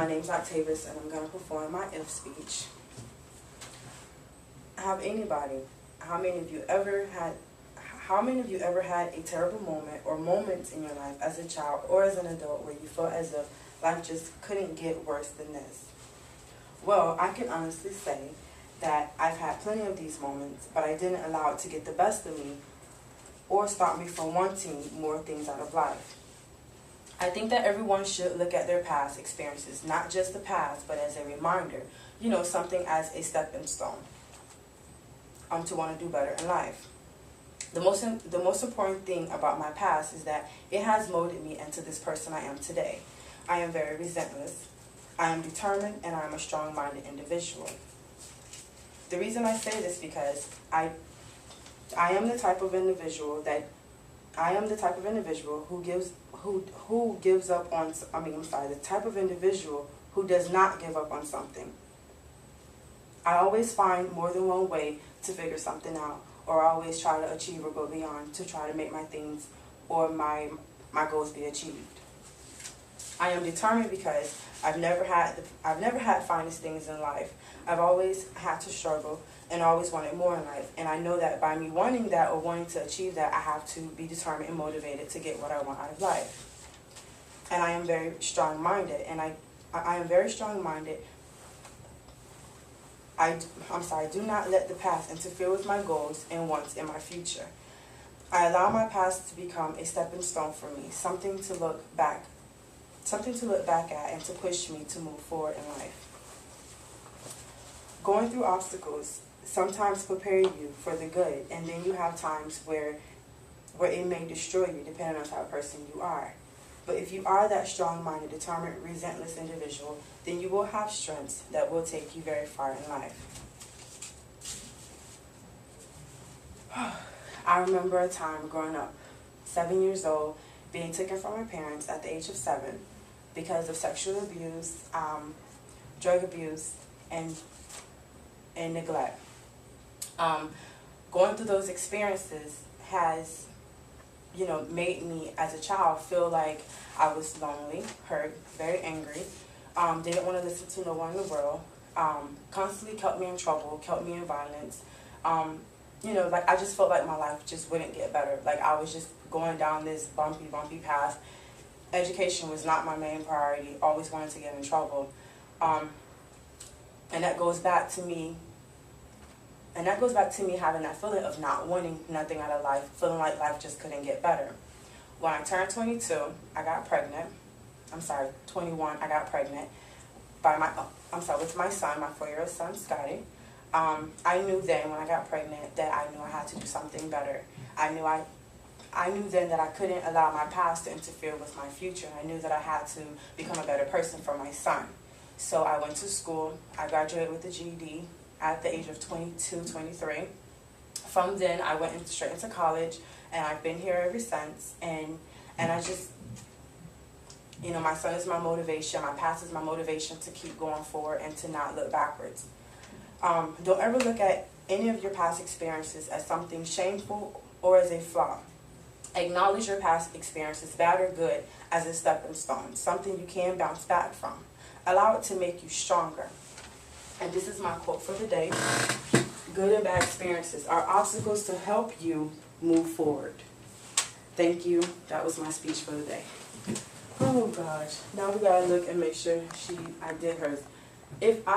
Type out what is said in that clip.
My name's Octavis, and I'm going to perform my if speech. How many of you ever had a terrible moment or moments in your life as a child or as an adult where you felt as if life just couldn't get worse than this? Well, I can honestly say that I've had plenty of these moments, but I didn't allow it to get the best of me or stop me from wanting more things out of life. I think that everyone should look at their past experiences, not just the past, but as a reminder, something as a stepping stone to want to do better in life. The most important thing about my past is that it has molded me into this person I am today. I am very relentless, I am determined, and I am a strong-minded individual. The reason I say this because I am the type of individual who does not give up on something. I always find more than one way to figure something out, or I always try to achieve or go beyond to try to make my things or my goals be achieved. I am determined because I've never had finest things in life. I've always had to struggle and always wanted more in life. And I know that by me wanting that or wanting to achieve that, I have to be determined and motivated to get what I want out of life. And I am very strong-minded, and I am very strong-minded. I do not let the past interfere with my goals and wants in my future. I allow my past to become a stepping stone for me, something to look back at and to push me to move forward in life. Going through obstacles sometimes prepare you for the good, and then you have times where it may destroy you depending on the type of person you are. But if you are that strong-minded, determined, relentless individual, then you will have strengths that will take you very far in life. I remember a time growing up, 7 years old, being taken from my parents at the age of 7 because of sexual abuse, drug abuse, and neglect. Going through those experiences has made me as a child feel like I was lonely, hurt, very angry, didn't want to listen to no one in the world, constantly kept me in trouble, kept me in violence. I just felt like my life just wouldn't get better. Like I was just going down this bumpy path. Education was not my main priority, always wanted to get in trouble. And that goes back to me having that feeling of not wanting nothing out of life, feeling like life just couldn't get better. When I turned 22, I got pregnant. 21, I got pregnant with my son, my 4-year-old son, Scotty. I knew then when I got pregnant that I knew I had to do something better. I knew then that I couldn't allow my past to interfere with my future. I knew that I had to become a better person for my son. So I went to school. I graduated with a GED at the age of 22, 23. From then, I went straight into college, and I've been here ever since. And I just, my son is my motivation. My past is my motivation to keep going forward and to not look backwards. Don't ever look at any of your past experiences as something shameful or as a flaw. Acknowledge your past experiences, bad or good, as a stepping stone, something you can bounce back from. Allow it to make you stronger. And this is my quote for the day. Good and bad experiences are obstacles to help you move forward. Thank you. That was my speech for the day. Oh gosh. Now we gotta look and make sure I did hers. If I